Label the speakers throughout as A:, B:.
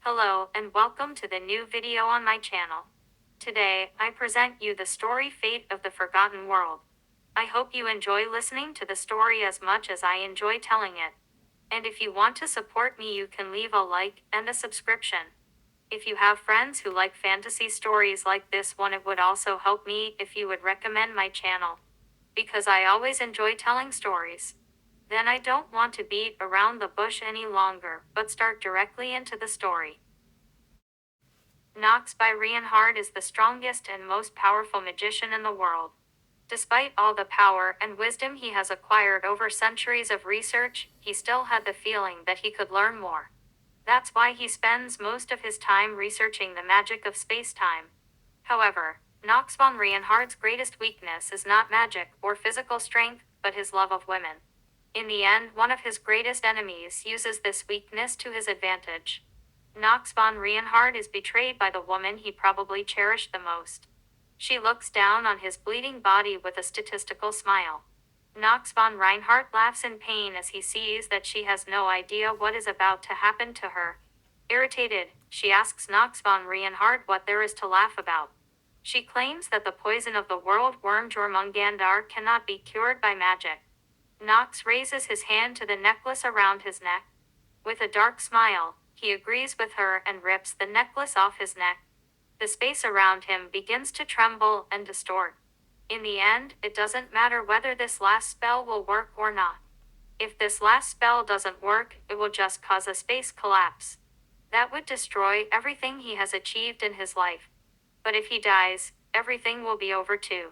A: Hello and welcome to the new video on my channel. Today, I present you the story Fate of the Forgotten World. I hope you enjoy listening to the story as much as I enjoy telling it. And if you want to support me, you can leave a like and a subscription. If you have friends who like fantasy stories like this one, it would also help me if you would recommend my channel. Because I always enjoy telling stories. Then I don't want to beat around the bush any longer, but start directly into the story. Nox by Rienhard is the strongest and most powerful magician in the world. Despite all the power and wisdom he has acquired over centuries of research, he still had the feeling that he could learn more. That's why he spends most of his time researching the magic of space-time. However, Nox von Rienhard's greatest weakness is not magic or physical strength, but his love of women. In the end, one of his greatest enemies uses this weakness to his advantage. Nox von Rienhard is betrayed by the woman he probably cherished the most. She looks down on his bleeding body with a statistical smile. Nox von Reinhardt laughs in pain as he sees that she has no idea what is about to happen to her. Irritated, she asks Nox von Rienhard what there is to laugh about. She claims that the poison of the world worm Jormungandr cannot be cured by magic. Nox raises his hand to the necklace around his neck. With a dark smile, he agrees with her and rips the necklace off his neck. The space around him begins to tremble and distort. In the end, it doesn't matter whether this last spell will work or not. If this last spell doesn't work, it will just cause a space collapse. That would destroy everything he has achieved in his life. But if he dies, everything will be over too.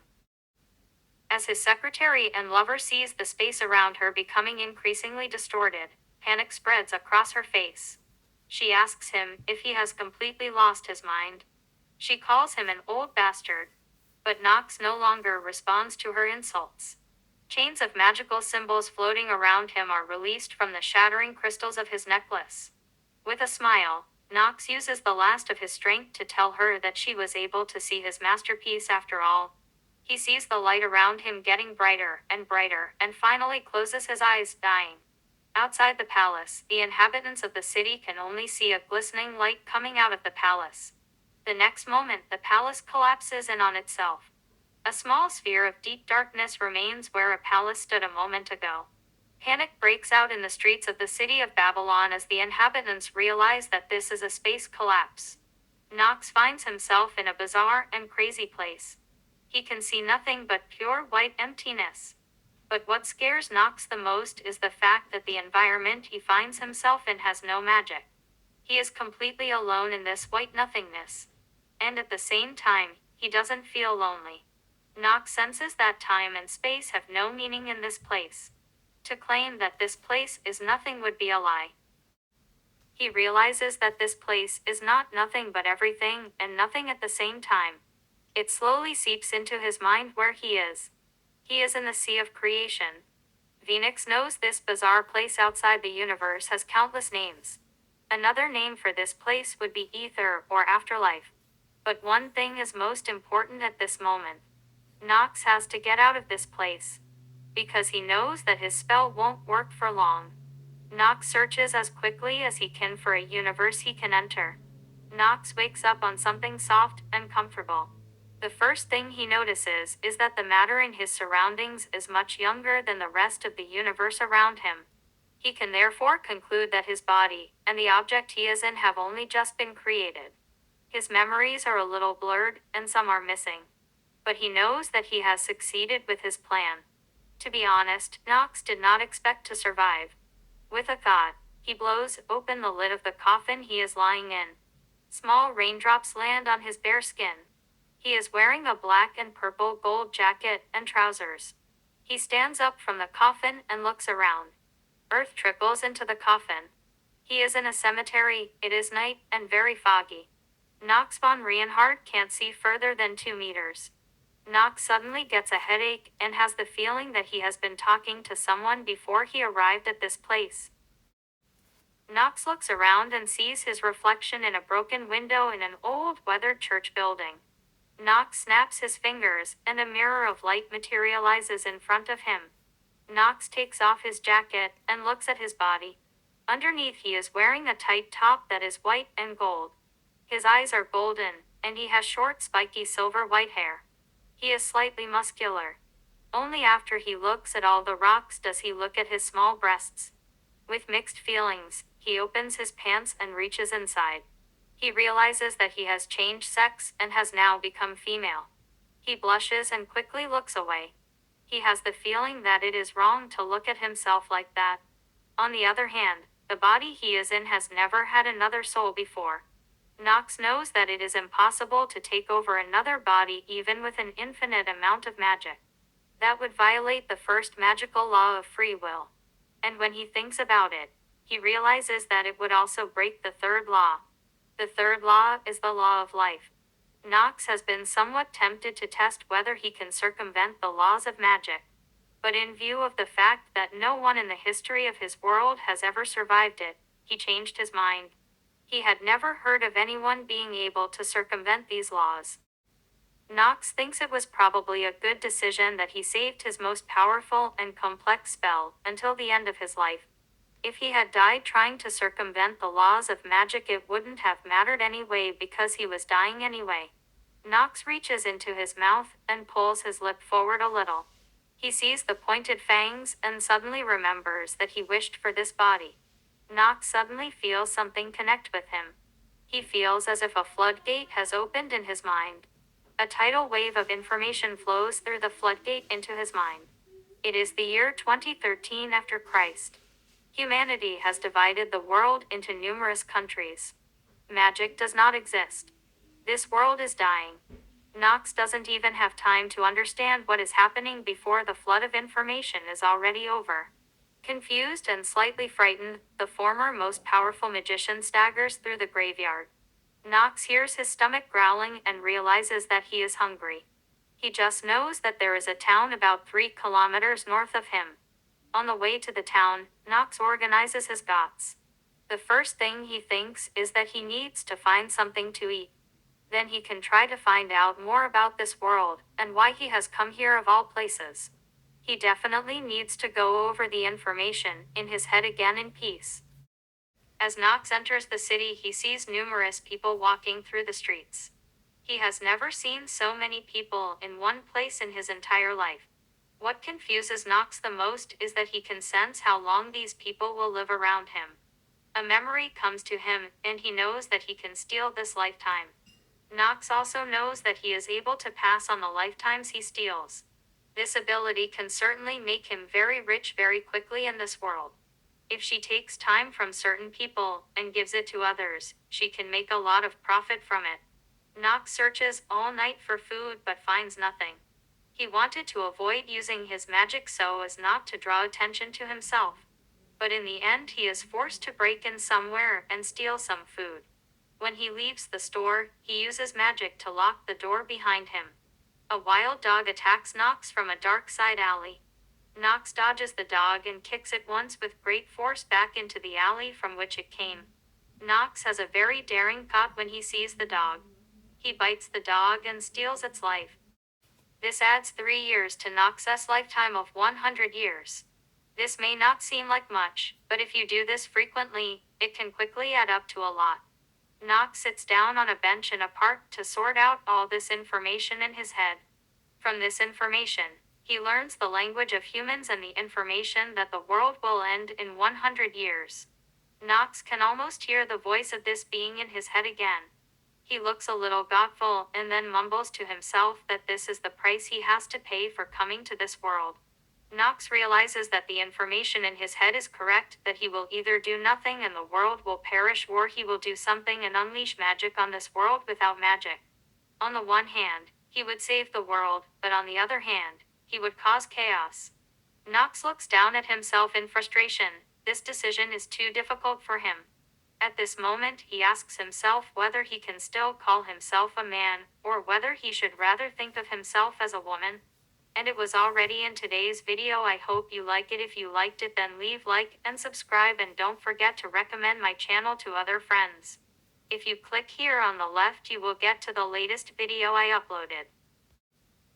A: As his secretary and lover sees the space around her becoming increasingly distorted, panic spreads across her face. She asks him if he has completely lost his mind. She calls him an old bastard. But Nox no longer responds to her insults. Chains of magical symbols floating around him are released from the shattering crystals of his necklace. With a smile, Nox uses the last of his strength to tell her that she was able to see his masterpiece after all. He sees the light around him getting brighter, and finally closes his eyes, dying. Outside the palace, the inhabitants of the city can only see a glistening light coming out of the palace. The next moment, the palace collapses in on itself. A small sphere of deep darkness remains where a palace stood a moment ago. Panic breaks out in the streets of the city of Babylon as the inhabitants realize that this is a space collapse. Nox finds himself in a bizarre and crazy place. He can see nothing but pure white emptiness. But what scares Nox the most is the fact that the environment he finds himself in has no magic. He is completely alone in this white nothingness. And at the same time, he doesn't feel lonely. Nox senses that time and space have no meaning in this place. To claim that this place is nothing would be a lie. He realizes that this place is not nothing but everything and nothing at the same time. It slowly seeps into his mind where he is. He is in the sea of creation. Phoenix knows this bizarre place outside the universe has countless names. Another name for this place would be ether or afterlife. But one thing is most important at this moment. Nox has to get out of this place. Because he knows that his spell won't work for long. Nox searches as quickly as he can for a universe he can enter. Nox wakes up on something soft and comfortable. The first thing he notices is that the matter in his surroundings is much younger than the rest of the universe around him. He can therefore conclude that his body and the object he is in have only just been created. His memories are a little blurred, and some are missing. But he knows that he has succeeded with his plan. To be honest, Nox did not expect to survive. With a thought, he blows open the lid of the coffin he is lying in. Small raindrops land on his bare skin. He is wearing a black and purple gold jacket and trousers. He stands up from the coffin and looks around. Earth trickles into the coffin. He is in a cemetery, it is night, and very foggy. Nox von Rienhard can't see further than 2 meters. Nox suddenly gets a headache and has the feeling that he has been talking to someone before he arrived at this place. Nox looks around and sees his reflection in a broken window in an old, weathered church building. Nox snaps his fingers, and a mirror of light materializes in front of him. Nox takes off his jacket and looks at his body. Underneath he is wearing a tight top that is white and gold. His eyes are golden, and he has short spiky silver-white hair. He is slightly muscular. Only after he looks at all the rocks does he look at his small breasts. With mixed feelings, he opens his pants and reaches inside. He realizes that he has changed sex and has now become female. He blushes and quickly looks away. He has the feeling that it is wrong to look at himself like that. On the other hand, the body he is in has never had another soul before. Nox knows that it is impossible to take over another body even with an infinite amount of magic. That would violate the first magical law of free will. And when he thinks about it, he realizes that it would also break the third law. The third law is the law of life. Nox has been somewhat tempted to test whether he can circumvent the laws of magic. But in view of the fact that no one in the history of his world has ever survived it, he changed his mind. He had never heard of anyone being able to circumvent these laws. Nox thinks it was probably a good decision that he saved his most powerful and complex spell until the end of his life. If he had died trying to circumvent the laws of magic, it wouldn't have mattered anyway because he was dying anyway. Nox reaches into his mouth and pulls his lip forward a little. He sees the pointed fangs and suddenly remembers that he wished for this body. Nox suddenly feels something connect with him. He feels as if a floodgate has opened in his mind. A tidal wave of information flows through the floodgate into his mind. It is the year 2013 after Christ. Humanity has divided the world into numerous countries. Magic does not exist. This world is dying. Nox doesn't even have time to understand what is happening before the flood of information is already over. Confused and slightly frightened, the former most powerful magician staggers through the graveyard. Nox hears his stomach growling and realizes that he is hungry. He just knows that there is a town about 3 kilometers north of him. On the way to the town, Nox organizes his gots. The first thing he thinks is that he needs to find something to eat. Then he can try to find out more about this world, and why he has come here of all places. He definitely needs to go over the information in his head again in peace. As Nox enters the city, he sees numerous people walking through the streets. He has never seen so many people in one place in his entire life. What confuses Nox the most is that he can sense how long these people will live around him. A memory comes to him, and he knows that he can steal this lifetime. Nox also knows that he is able to pass on the lifetimes he steals. This ability can certainly make him very rich very quickly in this world. If she takes time from certain people and gives it to others, she can make a lot of profit from it. Nox searches all night for food but finds nothing. He wanted to avoid using his magic so as not to draw attention to himself. But in the end he is forced to break in somewhere and steal some food. When he leaves the store, he uses magic to lock the door behind him. A wild dog attacks Nox from a dark side alley. Nox dodges the dog and kicks it once with great force back into the alley from which it came. Nox has a very daring thought when he sees the dog. He bites the dog and steals its life. This adds 3 years to Nox's lifetime of 100 years. This may not seem like much, but if you do this frequently, it can quickly add up to a lot. Nox sits down on a bench in a park to sort out all this information in his head. From this information, he learns the language of humans and the information that the world will end in 100 years. Nox can almost hear the voice of this being in his head again. He looks a little thoughtful and then mumbles to himself that this is the price he has to pay for coming to this world. Nox realizes that the information in his head is correct, that he will either do nothing and the world will perish, or he will do something and unleash magic on this world without magic. On the one hand, he would save the world, but on the other hand, he would cause chaos. Nox looks down at himself in frustration. This decision is too difficult for him. At this moment, he asks himself whether he can still call himself a man, or whether he should rather think of himself as a woman. And it was already in today's video. I hope you like it. If you liked it, then leave like and subscribe, and don't forget to recommend my channel to other friends. If you click here on the left, you will get to the latest video I uploaded.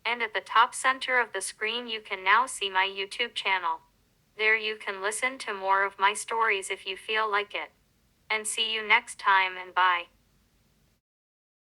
A: And at the top center of the screen you can now see my YouTube channel. There you can listen to more of my stories if you feel like it. And see you next time, and bye.